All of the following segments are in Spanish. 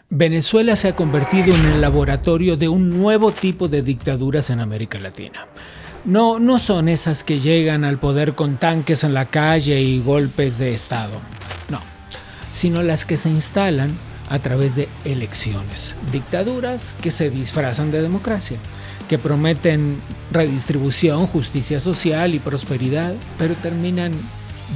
Venezuela se ha convertido en el laboratorio de un nuevo tipo de dictaduras en América Latina. No son esas que llegan al poder con tanques en la calle y golpes de Estado. No, sino las que se instalan a través de elecciones. Dictaduras que se disfrazan de democracia, que prometen redistribución, justicia social y prosperidad, pero terminan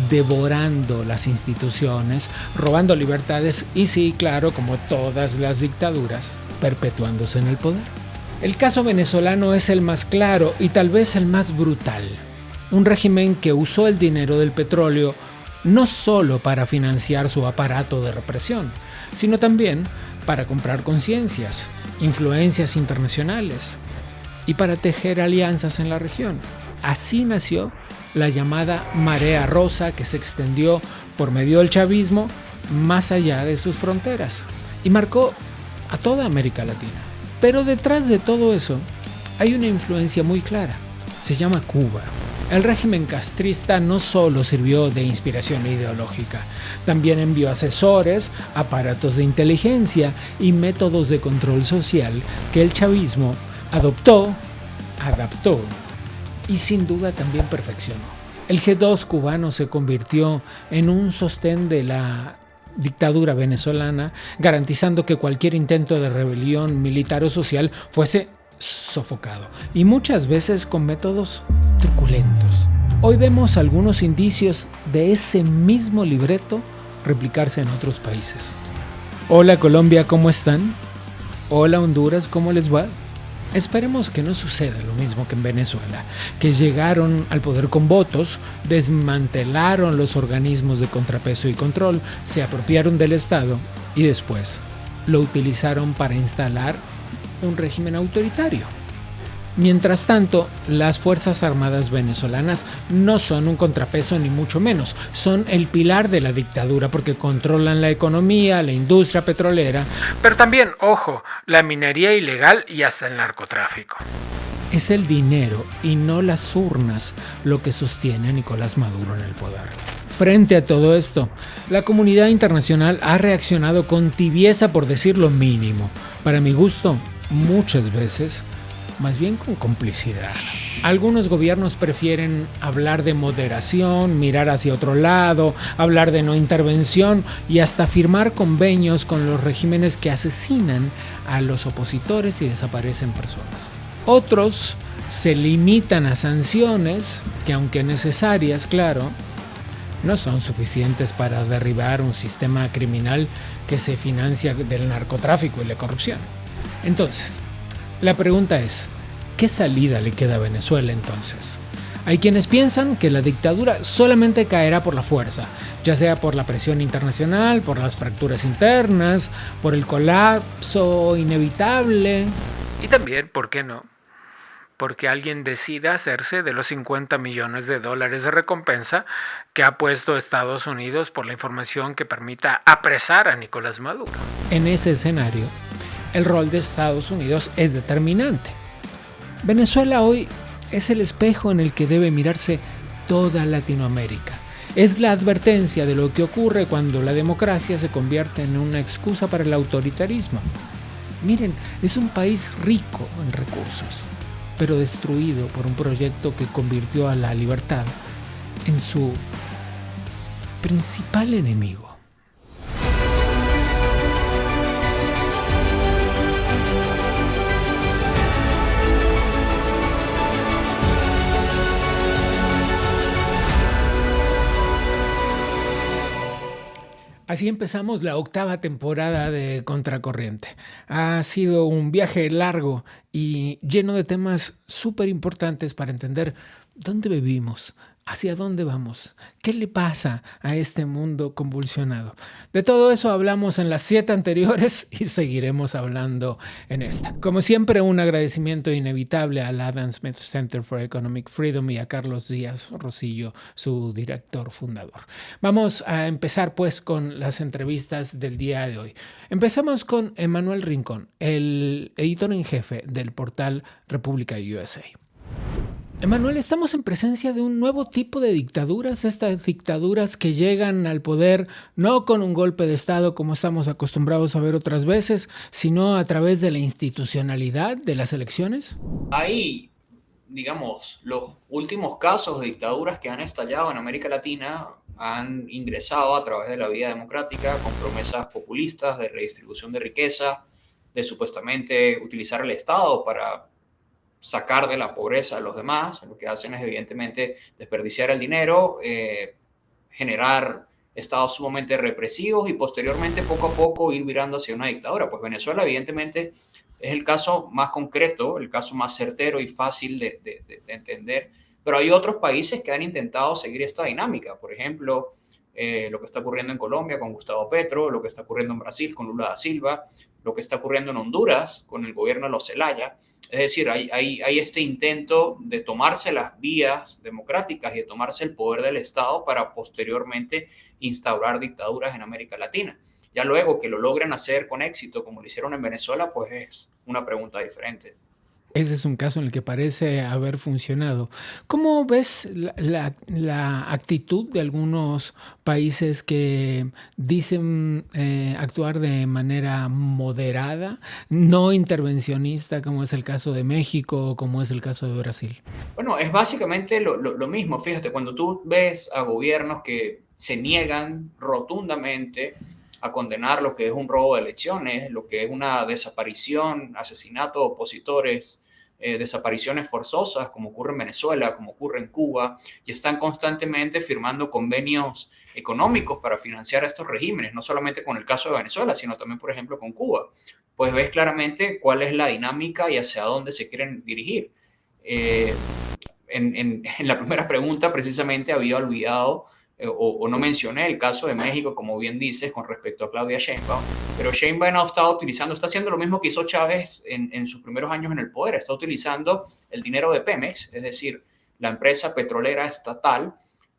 devorando las instituciones, robando libertades y sí, claro, como todas las dictaduras, perpetuándose en el poder. El caso venezolano es el más claro y tal vez el más brutal. Un régimen que usó el dinero del petróleo no solo para financiar su aparato de represión, sino también para comprar conciencias, influencias internacionales y para tejer alianzas en la región. Así nació la llamada Marea Rosa, que se extendió por medio del chavismo más allá de sus fronteras y marcó a toda América Latina. Pero detrás de todo eso hay una influencia muy clara. Se llama Cuba. El régimen castrista no solo sirvió de inspiración ideológica, también envió asesores, aparatos de inteligencia y métodos de control social que el chavismo adoptó, adaptó y sin duda también perfeccionó. El G2 cubano se convirtió en un sostén de la dictadura venezolana, garantizando que cualquier intento de rebelión militar o social fuese sofocado, y muchas veces con métodos truculentos. Hoy vemos algunos indicios de ese mismo libreto replicarse en otros países. Hola Colombia, ¿cómo están? Hola Honduras, ¿cómo les va? Esperemos que no suceda lo mismo que en Venezuela, que llegaron al poder con votos, desmantelaron los organismos de contrapeso y control, se apropiaron del Estado y después lo utilizaron para instalar un régimen autoritario. Mientras tanto, las Fuerzas Armadas venezolanas no son un contrapeso ni mucho menos, son el pilar de la dictadura porque controlan la economía, la industria petrolera, pero también, ojo, la minería ilegal y hasta el narcotráfico. Es el dinero y no las urnas lo que sostiene a Nicolás Maduro en el poder. Frente a todo esto, la comunidad internacional ha reaccionado con tibieza, por decir lo mínimo. Para mi gusto, muchas veces más bien con complicidad. Algunos gobiernos prefieren hablar de moderación, mirar hacia otro lado, hablar de no intervención y hasta firmar convenios con los regímenes que asesinan a los opositores y desaparecen personas. Otros se limitan a sanciones que, aunque necesarias, claro, no son suficientes para derribar un sistema criminal que se financia del narcotráfico y la corrupción. Entonces, la pregunta es, ¿qué salida le queda a Venezuela entonces? Hay quienes piensan que la dictadura solamente caerá por la fuerza, ya sea por la presión internacional, por las fracturas internas, por el colapso inevitable y también, ¿por qué no?, porque alguien decida hacerse de los $50 millones de recompensa que ha puesto Estados Unidos por la información que permita apresar a Nicolás Maduro. En ese escenario, el rol de Estados Unidos es determinante. Venezuela hoy es el espejo en el que debe mirarse toda Latinoamérica. Es la advertencia de lo que ocurre cuando la democracia se convierte en una excusa para el autoritarismo. Miren, es un país rico en recursos, pero destruido por un proyecto que convirtió a la libertad en su principal enemigo. Así empezamos la 8ª temporada de Contracorriente. Ha sido un viaje largo y lleno de temas súper importantes para entender dónde vivimos, hacia dónde vamos, qué le pasa a este mundo convulsionado. De todo eso hablamos en las 7 anteriores y seguiremos hablando en esta. Como siempre, un agradecimiento inevitable al Adam Smith Center for Economic Freedom y a Carlos Díaz Rosillo, su director fundador. Vamos a empezar pues con las entrevistas del día de hoy. Empezamos con Emanuel Rincón, el editor en jefe del portal República USA. Emanuel, estamos en presencia de un nuevo tipo de dictaduras, estas dictaduras que llegan al poder no con un golpe de Estado como estamos acostumbrados a ver otras veces, sino a través de la institucionalidad de las elecciones. Hay, digamos, los últimos casos de dictaduras que han estallado en América Latina han ingresado a través de la vía democrática con promesas populistas de redistribución de riqueza, de supuestamente utilizar el Estado para sacar de la pobreza a los demás. Lo que hacen es evidentemente desperdiciar el dinero, generar estados sumamente represivos y posteriormente poco a poco ir virando hacia una dictadura. Pues Venezuela evidentemente es el caso más concreto, el caso más certero y fácil de entender, pero hay otros países que han intentado seguir esta dinámica. Por ejemplo, lo que está ocurriendo en Colombia con Gustavo Petro, lo que está ocurriendo en Brasil con Lula da Silva, lo que está ocurriendo en Honduras con el gobierno de los Zelaya. Es decir, hay este intento de tomarse las vías democráticas y de tomarse el poder del Estado para posteriormente instaurar dictaduras en América Latina. Ya luego que lo logren hacer con éxito, como lo hicieron en Venezuela, pues es una pregunta diferente. Ese es un caso en el que parece haber funcionado. ¿Cómo ves la actitud de algunos países que dicen actuar de manera moderada, no intervencionista, como es el caso de México o como es el caso de Brasil? Bueno, es básicamente lo mismo. Fíjate, cuando tú ves a gobiernos que se niegan rotundamente a condenar lo que es un robo de elecciones, lo que es una desaparición, asesinato de opositores, desapariciones forzosas, como ocurre en Venezuela, como ocurre en Cuba, y están constantemente firmando convenios económicos para financiar a estos regímenes, no solamente con el caso de Venezuela, sino también, por ejemplo, con Cuba. Pues ves claramente cuál es la dinámica y hacia dónde se quieren dirigir. Eh, en la primera pregunta precisamente había olvidado o no mencioné el caso de México, como bien dices, con respecto a Claudia Sheinbaum, pero Sheinbaum ha estado utilizando, está haciendo lo mismo que hizo Chávez en sus primeros años en el poder, está utilizando el dinero de Pemex, es decir, la empresa petrolera estatal,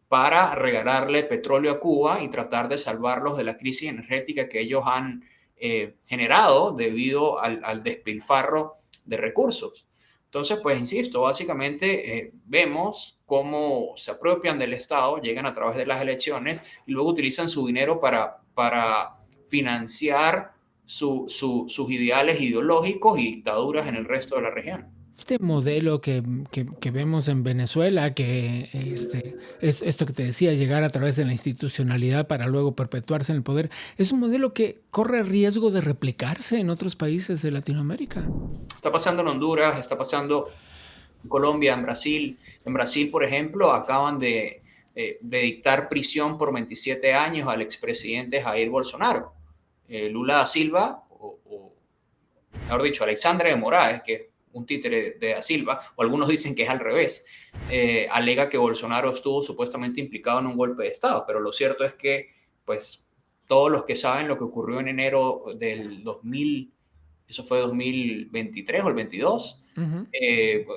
para regalarle petróleo a Cuba y tratar de salvarlos de la crisis energética que ellos han generado debido al despilfarro de recursos. Entonces, pues insisto, básicamente vemos cómo se apropian del Estado, llegan a través de las elecciones y luego utilizan su dinero para financiar sus ideales ideológicos y dictaduras en el resto de la región. Este modelo que vemos en Venezuela, es esto que te decía, llegar a través de la institucionalidad para luego perpetuarse en el poder, es un modelo que corre riesgo de replicarse en otros países de Latinoamérica. Está pasando en Honduras, está pasando en Colombia, en Brasil. En Brasil, por ejemplo, acaban de dictar prisión por 27 años al expresidente Jair Bolsonaro. Lula da Silva, o mejor dicho, Alexandre de Moraes, que es un títere de Da Silva, o algunos dicen que es al revés, alega que Bolsonaro estuvo supuestamente implicado en un golpe de Estado, pero lo cierto es que, pues, todos los que saben lo que ocurrió en enero del 2000, eso fue 2023 o el 22, Ujú.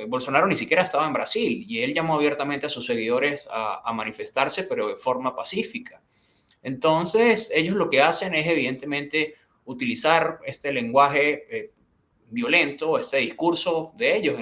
Bolsonaro ni siquiera estaba en Brasil y él llamó abiertamente a sus seguidores a manifestarse, pero de forma pacífica. Entonces, ellos lo que hacen es evidentemente utilizar este lenguaje violento, este discurso de ellos.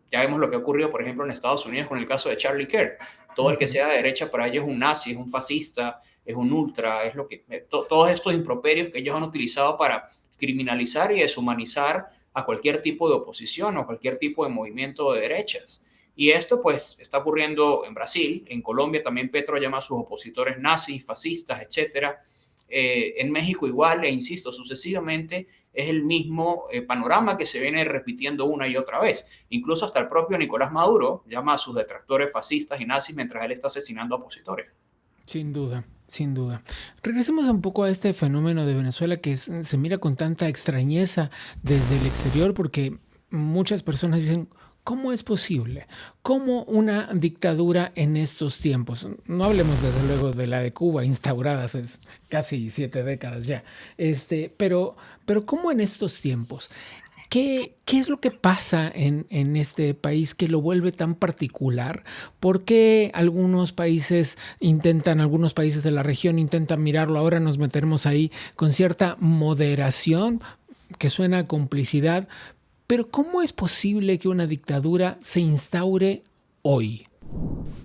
Ya vemos lo que ha ocurrido, por ejemplo, en Estados Unidos con el caso de Charlie Kirk. Todo el que Ujú. sea de derecha para ellos es un nazi, es un fascista, es un ultra, es lo que todos estos improperios que ellos han utilizado para criminalizar y deshumanizar a cualquier tipo de oposición o cualquier tipo de movimiento de derechas. Y esto pues está ocurriendo en Brasil, en Colombia también Petro llama a sus opositores nazis, fascistas, etcétera. En México igual, e insisto, sucesivamente es el mismo panorama que se viene repitiendo una y otra vez. Incluso hasta el propio Nicolás Maduro llama a sus detractores fascistas y nazis mientras él está asesinando a opositores. Sin duda, sin duda. Regresemos un poco a este fenómeno de Venezuela que se mira con tanta extrañeza desde el exterior porque muchas personas dicen, ¿cómo es posible? ¿Cómo una dictadura en estos tiempos? No hablemos desde luego de la de Cuba, instaurada hace casi 7 décadas ya. Pero ¿cómo en estos tiempos? ¿Qué es lo que pasa en este país que lo vuelve tan particular? ¿Por qué algunos países de la región intentan mirarlo? Ahora nos metemos ahí con cierta moderación, que suena a complicidad, pero ¿cómo es posible que una dictadura se instaure hoy?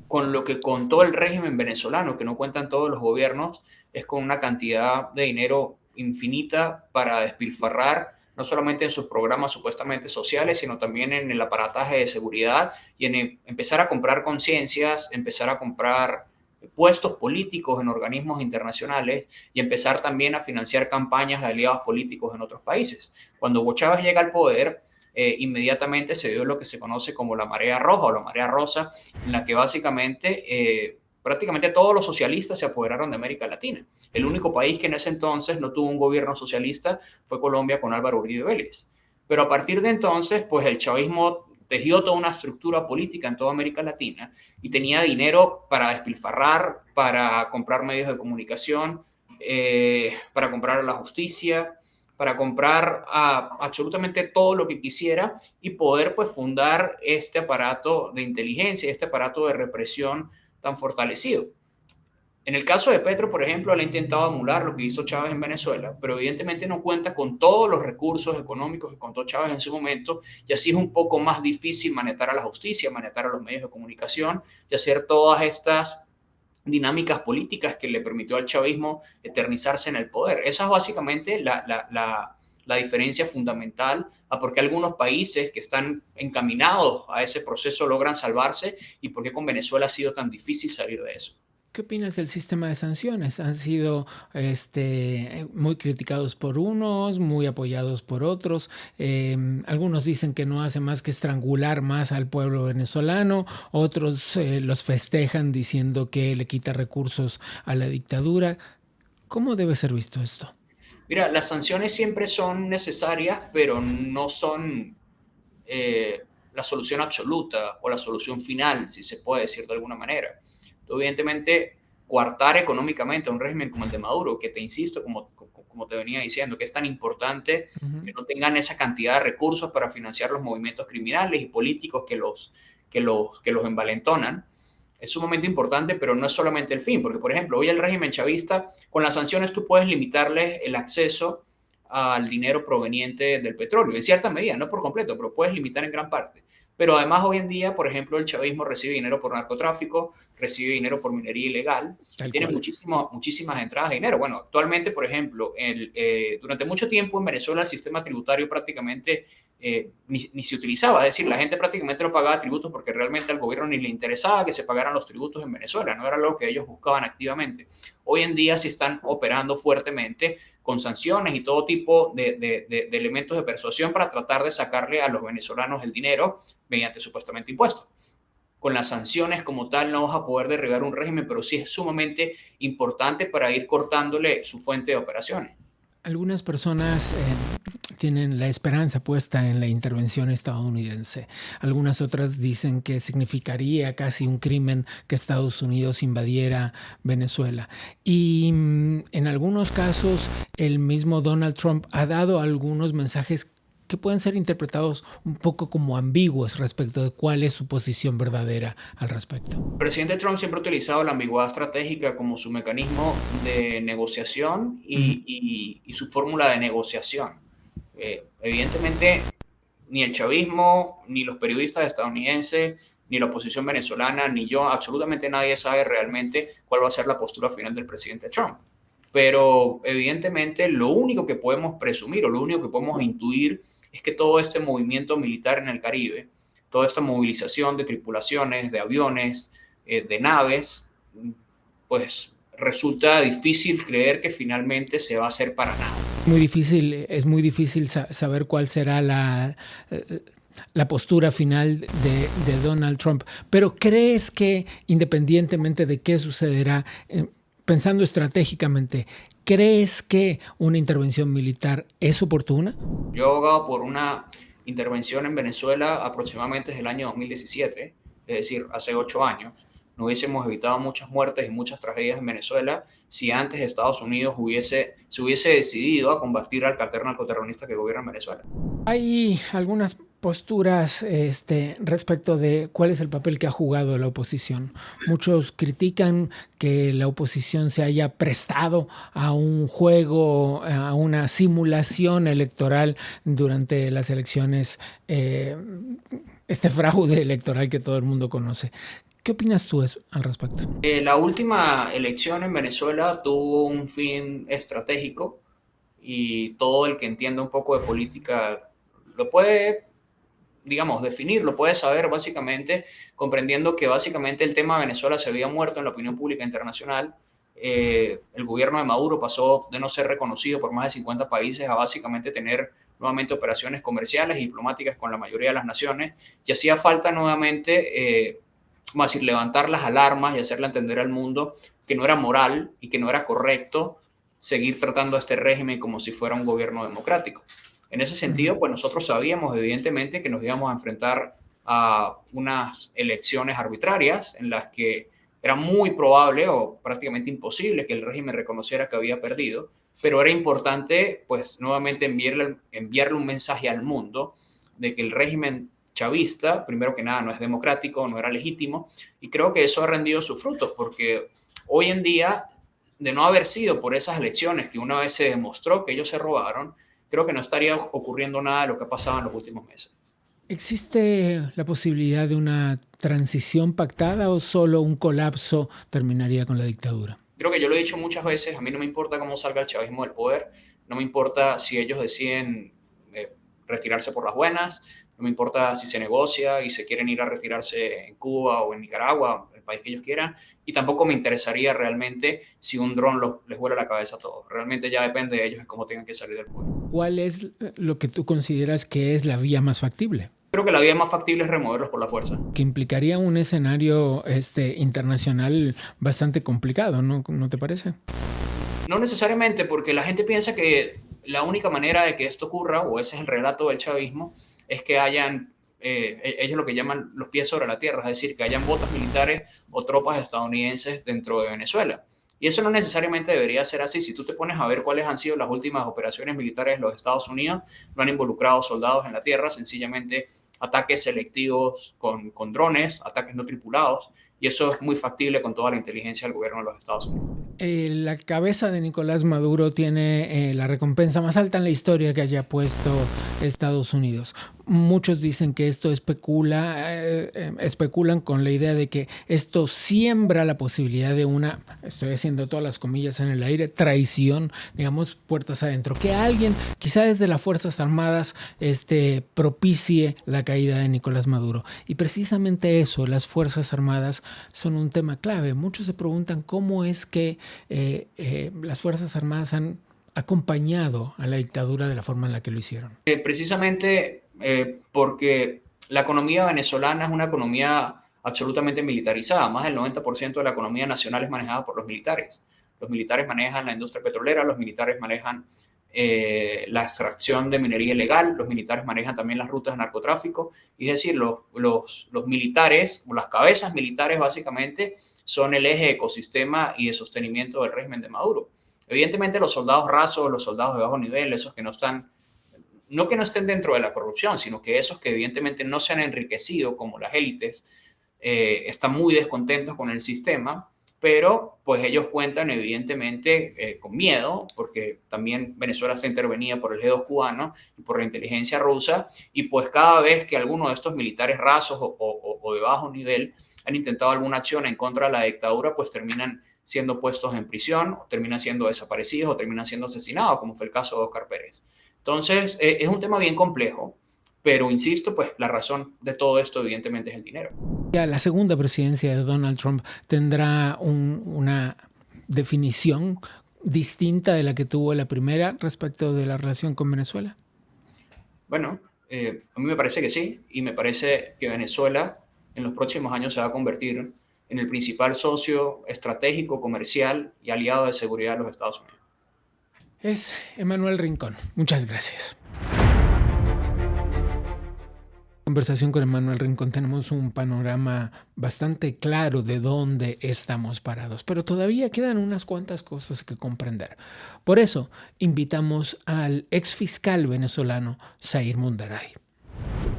Con lo que contó el régimen venezolano, que no cuentan todos los gobiernos, es con una cantidad de dinero infinita para despilfarrar, no solamente en sus programas supuestamente sociales, sino también en el aparataje de seguridad y en empezar a comprar conciencias, empezar a comprar puestos políticos en organismos internacionales y empezar también a financiar campañas de aliados políticos en otros países. Cuando Hugo Chávez llega al poder, inmediatamente se dio lo que se conoce como la marea roja o la marea rosa, en la que básicamente prácticamente todos los socialistas se apoderaron de América Latina. El único país que en ese entonces no tuvo un gobierno socialista fue Colombia con Álvaro Uribe Vélez. Pero a partir de entonces, pues el chavismo tejió toda una estructura política en toda América Latina y tenía dinero para despilfarrar, para comprar medios de comunicación, para comprar a la justicia, para comprar absolutamente todo lo que quisiera y poder pues fundar este aparato de inteligencia, este aparato de represión tan fortalecido. En el caso de Petro, por ejemplo, él ha intentado emular lo que hizo Chávez en Venezuela, pero evidentemente no cuenta con todos los recursos económicos que contó Chávez en su momento, y así es un poco más difícil manejar a la justicia, manejar a los medios de comunicación y hacer todas estas dinámicas políticas que le permitió al chavismo eternizarse en el poder. Esa es básicamente la diferencia fundamental a por qué algunos países que están encaminados a ese proceso logran salvarse y por qué con Venezuela ha sido tan difícil salir de eso. ¿Qué opinas del sistema de sanciones? Han sido muy criticados por unos, muy apoyados por otros. Algunos dicen que no hace más que estrangular más al pueblo venezolano. Otros los festejan diciendo que le quita recursos a la dictadura. ¿Cómo debe ser visto esto? Mira, las sanciones siempre son necesarias, pero no son eh, la solución absoluta o la solución final, si se puede decir de alguna manera. Evidentemente, coartar económicamente a un régimen como el de Maduro, que te insisto, como te venía diciendo, que es tan importante que no tengan esa cantidad de recursos para financiar los movimientos criminales y políticos que los envalentonan, es sumamente importante, pero no es solamente el fin, porque por ejemplo, hoy el régimen chavista, con las sanciones tú puedes limitarles el acceso al dinero proveniente del petróleo, en cierta medida, no por completo, pero puedes limitar en gran parte. Pero además hoy en día, por ejemplo, el chavismo recibe dinero por narcotráfico, recibe dinero por minería ilegal y Tal tiene cual. muchísimas entradas de dinero. Bueno, actualmente, por ejemplo, durante mucho tiempo en Venezuela el sistema tributario prácticamente ni se utilizaba, es decir, la gente prácticamente no pagaba tributos porque realmente al gobierno ni le interesaba que se pagaran los tributos en Venezuela, no era algo que ellos buscaban activamente. Hoy en día sí están operando fuertemente con sanciones y todo tipo de elementos de persuasión para tratar de sacarle a los venezolanos el dinero mediante supuestamente impuestos. Con las sanciones como tal no vas a poder derribar un régimen, pero sí es sumamente importante para ir cortándole su fuente de operaciones. Algunas personas tienen la esperanza puesta en la intervención estadounidense. Algunas otras dicen que significaría casi un crimen que Estados Unidos invadiera Venezuela. Y en algunos casos el mismo Donald Trump ha dado algunos mensajes que pueden ser interpretados un poco como ambiguos respecto de cuál es su posición verdadera al respecto. El presidente Trump siempre ha utilizado la ambigüedad estratégica como su mecanismo de negociación Ujú. y su fórmula de negociación. Evidentemente, ni el chavismo, ni los periodistas estadounidenses, ni la oposición venezolana, ni yo, absolutamente nadie sabe realmente cuál va a ser la postura final del presidente Trump. Pero evidentemente lo único que podemos presumir o lo único que podemos intuir es que todo este movimiento militar en el Caribe, toda esta movilización de tripulaciones, de aviones, de naves, pues resulta difícil creer que finalmente se va a hacer para nada. Es muy difícil saber cuál será la postura final de Donald Trump. Pero ¿crees que independientemente de qué sucederá, pensando estratégicamente, crees que una intervención militar es oportuna? Yo he abogado por una intervención en Venezuela aproximadamente desde el año 2017, es decir, hace 8 años. No hubiésemos evitado muchas muertes y muchas tragedias en Venezuela si antes Estados Unidos se hubiese decidido a combatir al cartel narcoterrorista que gobierna en Venezuela. Hay algunas posturas respecto de cuál es el papel que ha jugado la oposición. Muchos critican que la oposición se haya prestado a un juego, a una simulación electoral durante las elecciones este fraude electoral que todo el mundo conoce. ¿Qué opinas tú al respecto? La última elección en Venezuela tuvo un fin estratégico y todo el que entienda un poco de política lo puede, digamos, definir, lo puede saber básicamente, comprendiendo que básicamente el tema de Venezuela se había muerto en la opinión pública internacional. El gobierno de Maduro pasó de no ser reconocido por más de 50 países a básicamente tener nuevamente operaciones comerciales y diplomáticas con la mayoría de las naciones, y hacía falta nuevamente, vamos a decir, levantar las alarmas y hacerle entender al mundo que no era moral y que no era correcto seguir tratando a este régimen como si fuera un gobierno democrático. En ese sentido, pues nosotros sabíamos evidentemente que nos íbamos a enfrentar a unas elecciones arbitrarias en las que era muy probable o prácticamente imposible que el régimen reconociera que había perdido, pero era importante pues nuevamente enviarle un mensaje al mundo de que el régimen chavista, primero que nada, no es democrático, no era legítimo, y creo que eso ha rendido sus frutos, porque hoy en día, de no haber sido por esas elecciones que una vez se demostró que ellos se robaron, creo que no estaría ocurriendo nada de lo que ha pasado en los últimos meses. ¿Existe la posibilidad de una transición pactada o solo un colapso terminaría con la dictadura? Creo que yo lo he dicho muchas veces, a mí no me importa cómo salga el chavismo del poder, no me importa si ellos deciden retirarse por las buenas, no me importa si se negocia y se quieren ir a retirarse en Cuba o en Nicaragua, el país que ellos quieran, y tampoco me interesaría realmente si un dron les vuela la cabeza a todos. Realmente ya depende de ellos de cómo tengan que salir del poder. ¿Cuál es lo que tú consideras que es la vía más factible? Creo que la vía más factible es removerlos por la fuerza. Que implicaría un escenario internacional bastante complicado, ¿no? ¿No te parece? No necesariamente, porque la gente piensa que la única manera de que esto ocurra, o ese es el relato del chavismo, es que hayan, ellos lo que llaman los pies sobre la tierra, es decir, que hayan botas militares o tropas estadounidenses dentro de Venezuela. Y eso no necesariamente debería ser así. Si tú te pones a ver cuáles han sido las últimas operaciones militares de los Estados Unidos, no han involucrado soldados en la tierra, sencillamente ataques selectivos con drones, ataques no tripulados, y eso es muy factible con toda la inteligencia del gobierno de los Estados Unidos. La cabeza de Nicolás Maduro tiene la recompensa más alta en la historia que haya puesto Estados Unidos. Muchos dicen que esto especulan con la idea de que esto siembra la posibilidad de una, estoy haciendo todas las comillas en el aire, traición, digamos, puertas adentro. Que alguien, quizá desde las Fuerzas Armadas, propicie la caída de Nicolás Maduro. Y precisamente eso, las Fuerzas Armadas son un tema clave. Muchos se preguntan cómo es que las Fuerzas Armadas han acompañado a la dictadura de la forma en la que lo hicieron. Precisamente porque la economía venezolana es una economía absolutamente militarizada. Más del 90% de la economía nacional es manejada por los militares. Los militares manejan la industria petrolera, los militares manejan la extracción de minería ilegal, los militares manejan también las rutas de narcotráfico. Es decir, los militares, o las cabezas militares básicamente, son el eje de ecosistema y de sostenimiento del régimen de Maduro. Evidentemente los soldados rasos, los soldados de bajo nivel, esos que no están, no que no estén dentro de la corrupción, sino que esos que evidentemente no se han enriquecido como las élites, están muy descontentos con el sistema, pero pues ellos cuentan evidentemente con miedo, porque también Venezuela está intervenida por el G2 cubano y por la inteligencia rusa, y pues cada vez que alguno de estos militares rasos o de bajo nivel han intentado alguna acción en contra de la dictadura, pues terminan siendo puestos en prisión, o terminan siendo desaparecidos, o terminan siendo asesinados, como fue el caso de Oscar Pérez. Entonces, es un tema bien complejo, pero insisto, pues la razón de todo esto evidentemente es el dinero. Ya la segunda presidencia de Donald Trump tendrá una definición distinta de la que tuvo la primera respecto de la relación con Venezuela. Bueno, a mí me parece que sí, y me parece que Venezuela en los próximos años se va a convertir en el principal socio estratégico, comercial y aliado de seguridad de los Estados Unidos. Es Emanuel Rincón. Muchas gracias. Conversación con Emanuel Rincón, tenemos un panorama bastante claro de dónde estamos parados, pero todavía quedan unas cuantas cosas que comprender. Por eso invitamos al exfiscal venezolano Zair Mundaray.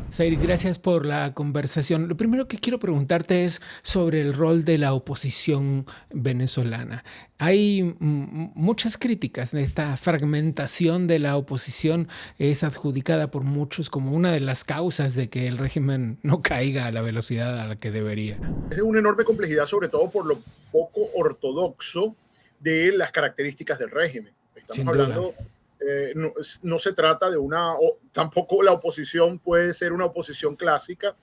Zair, gracias por la conversación. Lo primero que quiero preguntarte es sobre el rol de la oposición venezolana. Hay muchas críticas de esta fragmentación de la oposición. Es adjudicada por muchos como una de las causas de que el régimen no caiga a la velocidad a la que debería. Es de una enorme complejidad, sobre todo por lo poco ortodoxo de las características del régimen. Estamos Sin hablando, duda. no se trata de tampoco la oposición puede ser una oposición clásica,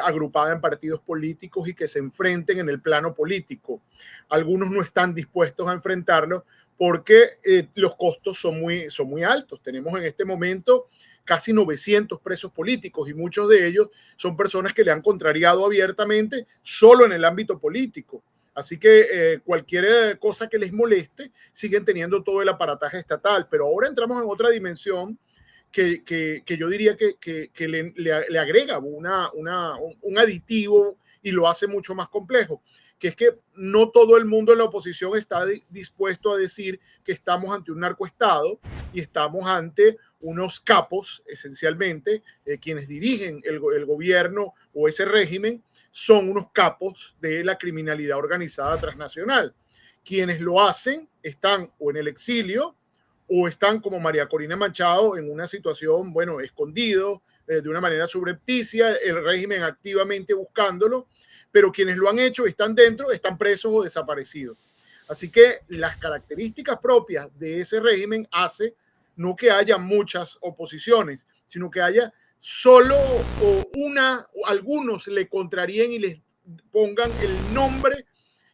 agrupada en partidos políticos y que se enfrenten en el plano político. Algunos no están dispuestos a enfrentarlo porque los costos son muy altos. Tenemos en este momento casi 900 presos políticos y muchos de ellos son personas que le han contrariado abiertamente solo en el ámbito político. Así que cualquier cosa que les moleste, siguen teniendo todo el aparataje estatal. Pero ahora entramos en otra dimensión que yo diría que le agrega un aditivo y lo hace mucho más complejo, que es que no todo el mundo en la oposición está dispuesto a decir que estamos ante un narcoestado y estamos ante unos capos, esencialmente, quienes dirigen el gobierno o ese régimen, son unos capos de la criminalidad organizada transnacional. Quienes lo hacen están o en el exilio o están como María Corina Machado en una situación, bueno, escondido, de una manera subrepticia, el régimen activamente buscándolo, pero quienes lo han hecho están dentro, están presos o desaparecidos. Así que las características propias de ese régimen hace no que haya muchas oposiciones, sino que haya solo algunos le contraríen y les pongan el nombre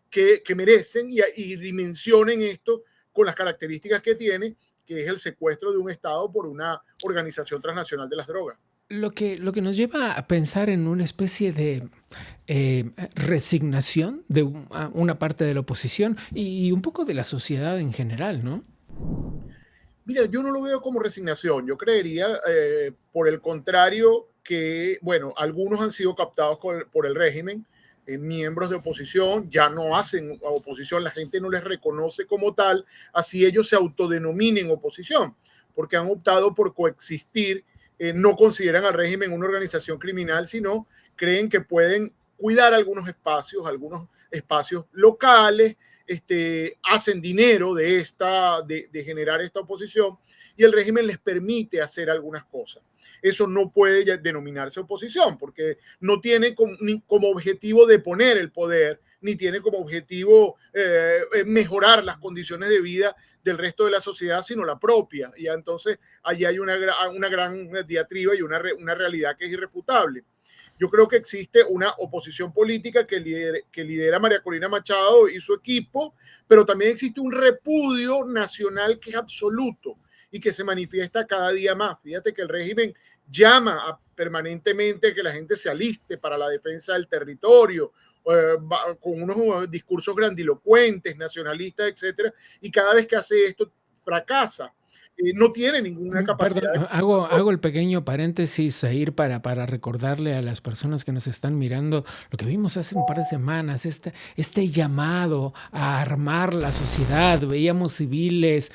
que merecen y dimensionen esto con las características que tiene, que es el secuestro de un Estado por una organización transnacional de las drogas. Lo que nos lleva a pensar en una especie de resignación de una parte de la oposición y un poco de la sociedad en general, ¿no? Mira, yo no lo veo como resignación. Yo creería, por el contrario, que, bueno, algunos han sido captados por el régimen, miembros de oposición, ya no hacen oposición, la gente no les reconoce como tal, así ellos se autodenominen oposición, porque han optado por coexistir, no consideran al régimen una organización criminal, sino creen que pueden cuidar algunos espacios locales, hacen dinero de generar esta oposición y el régimen les permite hacer algunas cosas. Eso no puede denominarse oposición porque no tiene como objetivo deponer el poder, ni tiene como objetivo mejorar las condiciones de vida del resto de la sociedad, sino la propia. Y entonces allí hay una gran diatriba y una realidad que es irrefutable. Yo creo que existe una oposición política que lidera María Corina Machado y su equipo, pero también existe un repudio nacional que es absoluto y que se manifiesta cada día más. Fíjate que el régimen llama permanentemente que la gente se aliste para la defensa del territorio, con unos discursos grandilocuentes, nacionalistas, etcétera, y cada vez que hace esto fracasa. No tiene ninguna capacidad. Perdón, hago el pequeño paréntesis, Zair, para recordarle a las personas que nos están mirando lo que vimos hace un par de semanas, este llamado a armar la sociedad. Veíamos civiles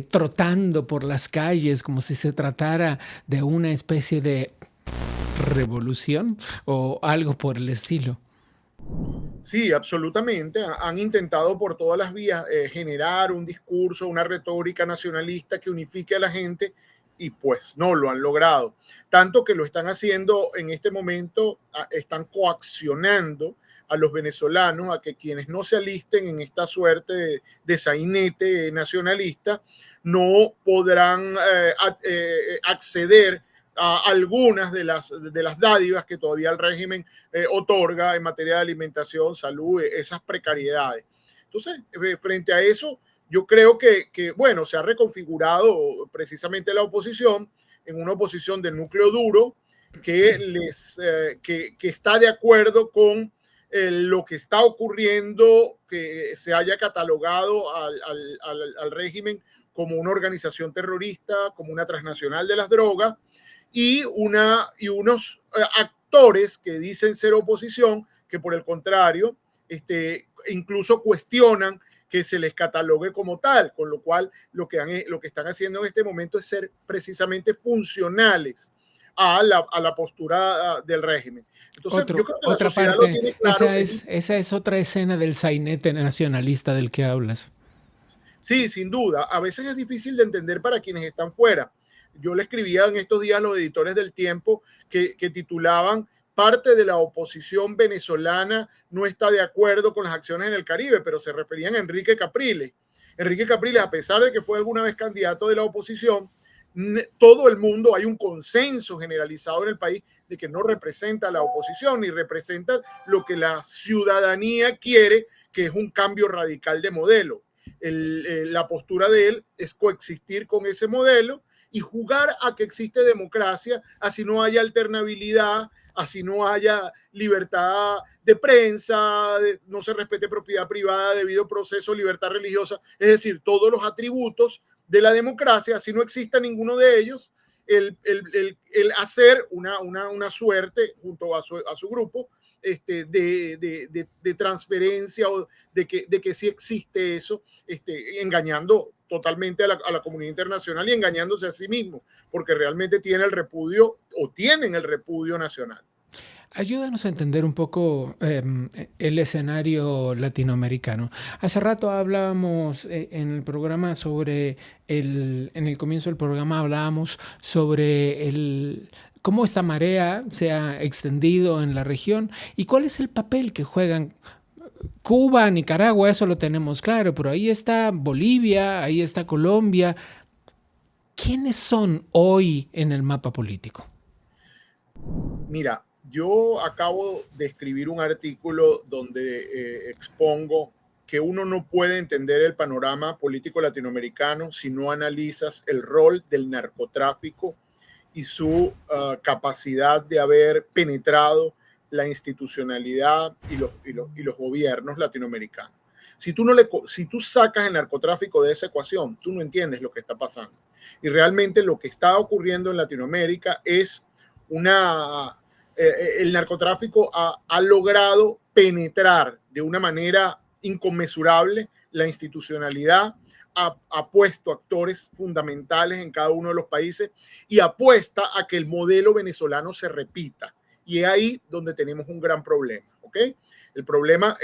trotando por las calles como si se tratara de una especie de revolución o algo por el estilo. Sí, absolutamente. Han intentado por todas las vías generar un discurso, una retórica nacionalista que unifique a la gente y pues no lo han logrado. Tanto que lo están haciendo en este momento, están coaccionando a los venezolanos a que quienes no se alisten en esta suerte de sainete nacionalista no podrán acceder a algunas de las dádivas que todavía el régimen otorga en materia de alimentación, salud, esas precariedades. Entonces, frente a eso, yo creo que, bueno, se ha reconfigurado precisamente la oposición en una oposición del núcleo duro que está de acuerdo con lo que está ocurriendo, que se haya catalogado al régimen como una organización terrorista, como una transnacional de las drogas, y unos actores que dicen ser oposición, que por el contrario, incluso cuestionan que se les catalogue como tal, con lo cual lo que están haciendo en este momento es ser precisamente funcionales a la postura del régimen. Entonces, yo creo que la Otra sociedad lo parte, tiene claro. esa es otra escena del sainete nacionalista del que hablas. Sí, sin duda. A veces es difícil de entender para quienes están fuera. Yo le escribía en estos días a los editores del Tiempo que titulaban: parte de la oposición venezolana no está de acuerdo con las acciones en el Caribe, pero se referían a Enrique Capriles. Enrique Capriles, a pesar de que fue alguna vez candidato de la oposición, todo el mundo, hay un consenso generalizado en el país de que no representa a la oposición ni representa lo que la ciudadanía quiere, que es un cambio radical de modelo. La postura de él es coexistir con ese modelo y jugar a que existe democracia, así no haya alternabilidad, así no haya libertad de prensa, no se respete propiedad privada, debido proceso, libertad religiosa, es decir, todos los atributos de la democracia, así no exista ninguno de ellos, el hacer una suerte junto a su grupo de transferencia, o de que sí existe eso, engañando totalmente a la comunidad internacional y engañándose a sí mismo, porque realmente tienen el repudio nacional. Ayúdanos a entender un poco el escenario latinoamericano. Hace rato hablábamos en el programa en el comienzo del programa hablábamos sobre cómo esta marea se ha extendido en la región y cuál es el papel que juegan Cuba, Nicaragua, eso lo tenemos claro, pero ahí está Bolivia, ahí está Colombia. ¿Quiénes son hoy en el mapa político? Mira, yo acabo de escribir un artículo donde expongo que uno no puede entender el panorama político latinoamericano si no analizas el rol del narcotráfico y su capacidad de haber penetrado la institucionalidad y los gobiernos latinoamericanos. Si tú sacas el narcotráfico de esa ecuación, tú no entiendes lo que está pasando. Y realmente lo que está ocurriendo en Latinoamérica es el narcotráfico ha logrado penetrar de una manera inconmensurable la institucionalidad, ha puesto actores fundamentales en cada uno de los países y apuesta a que el modelo venezolano se repita. Y es ahí donde tenemos un gran problema, ¿ok? El problema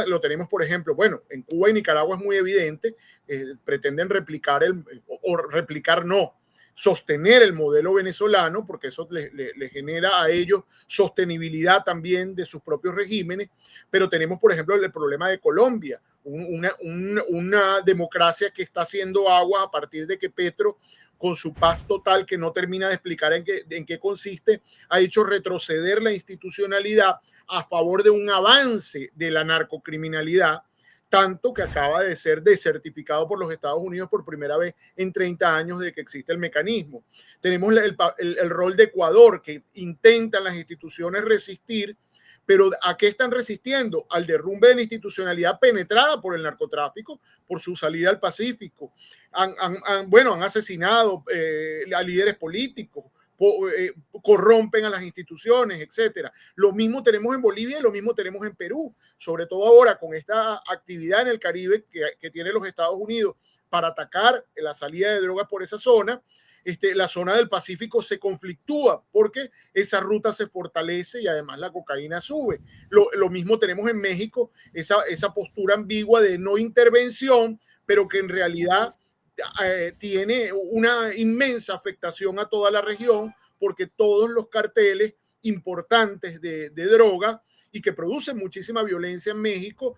lo tenemos, por ejemplo, bueno, en Cuba y Nicaragua es muy evidente, pretenden sostener el modelo venezolano, porque eso le genera a ellos sostenibilidad también de sus propios regímenes, pero tenemos, por ejemplo, el problema de Colombia, una democracia que está haciendo agua a partir de que Petro, con su paz total que no termina de explicar en qué consiste, ha hecho retroceder la institucionalidad a favor de un avance de la narcocriminalidad, tanto que acaba de ser desertificado por los Estados Unidos por primera vez en 30 años de que existe el mecanismo. Tenemos el rol de Ecuador, que intentan las instituciones resistir, pero ¿a qué están resistiendo? Al derrumbe de la institucionalidad penetrada por el narcotráfico, por su salida al Pacífico. Han asesinado a líderes políticos, corrompen a las instituciones, etcétera. Lo mismo tenemos en Bolivia y lo mismo tenemos en Perú, sobre todo ahora con esta actividad en el Caribe que tiene los Estados Unidos para atacar la salida de drogas por esa zona. La zona del Pacífico se conflictúa porque esa ruta se fortalece y además la cocaína sube. Lo mismo tenemos en México, esa postura ambigua de no intervención, pero que en realidad tiene una inmensa afectación a toda la región, porque todos los carteles importantes de droga y que producen muchísima violencia en México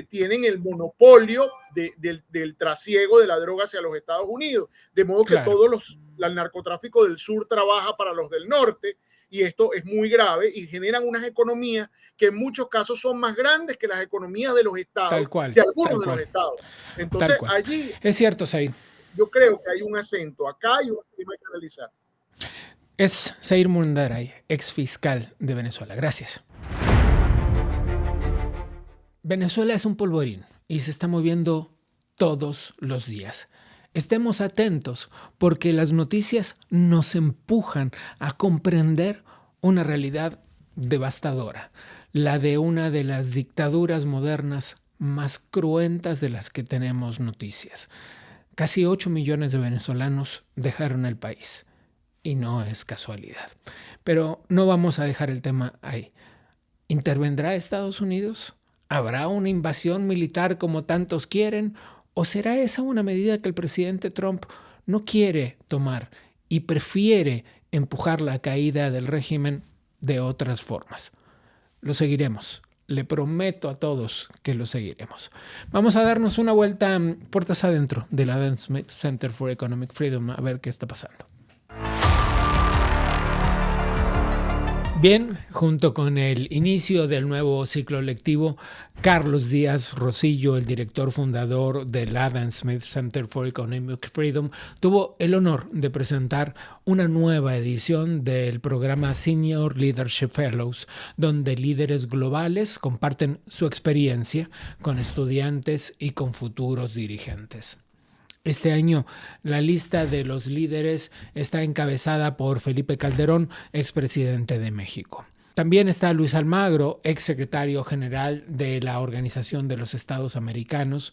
tienen el monopolio del trasiego de la droga hacia los Estados Unidos, de modo que el narcotráfico del sur trabaja para los del norte, y esto es muy grave y generan unas economías que en muchos casos son más grandes que las economías de los estados, de algunos de los estados. Entonces allí es cierto, Zair. Yo creo que hay un acento acá y un tema que analizar. Es Zair Mundaray, exfiscal de Venezuela. Gracias. Venezuela es un polvorín y se está moviendo todos los días. Estemos atentos porque las noticias nos empujan a comprender una realidad devastadora, la de una de las dictaduras modernas más cruentas de las que tenemos noticias. Casi 8 millones de venezolanos dejaron el país. y no es casualidad. Pero no vamos a dejar el tema ahí. ¿Intervendrá Estados Unidos? ¿Habrá una invasión militar como tantos quieren? ¿O será esa una medida que el presidente Trump no quiere tomar y prefiere empujar la caída del régimen de otras formas? Lo seguiremos. Le prometo a todos que lo seguiremos. Vamos a darnos una vuelta puertas adentro del Adam Smith Center for Economic Freedom a ver qué está pasando. Bien, junto con el inicio del nuevo ciclo lectivo, Carlos Díaz Rosillo, el director fundador del Adam Smith Center for Economic Freedom, tuvo el honor de presentar una nueva edición del programa Senior Leadership Fellows, donde líderes globales comparten su experiencia con estudiantes y con futuros dirigentes. Este año, la lista de los líderes está encabezada por Felipe Calderón, expresidente de México. También está Luis Almagro, exsecretario general de la Organización de los Estados Americanos,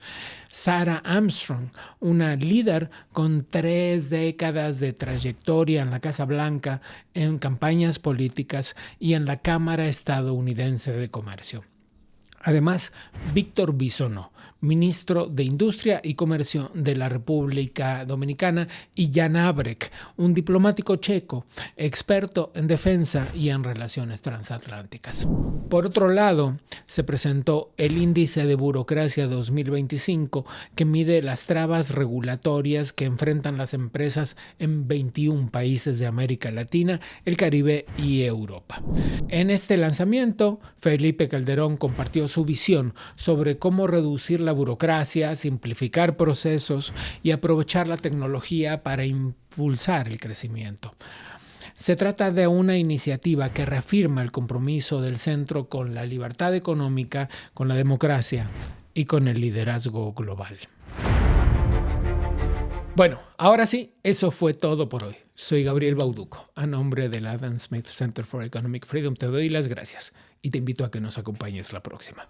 Sarah Armstrong, una líder con 3 décadas de trayectoria en la Casa Blanca, en campañas políticas y en la Cámara Estadounidense de Comercio. Además, Víctor Bisonó, ministro de Industria y Comercio de la República Dominicana, y Jan Abrek, un diplomático checo, experto en defensa y en relaciones transatlánticas. Por otro lado, se presentó el Índice de Burocracia 2025, que mide las trabas regulatorias que enfrentan las empresas en 21 países de América Latina, el Caribe y Europa. En este lanzamiento, Felipe Calderón compartió su visión sobre cómo reducir la burocracia, simplificar procesos y aprovechar la tecnología para impulsar el crecimiento. Se trata de una iniciativa que reafirma el compromiso del centro con la libertad económica, con la democracia y con el liderazgo global. Bueno, ahora sí, eso fue todo por hoy. Soy Gabriel Bauduco. A nombre del Adam Smith Center for Economic Freedom te doy las gracias y te invito a que nos acompañes la próxima.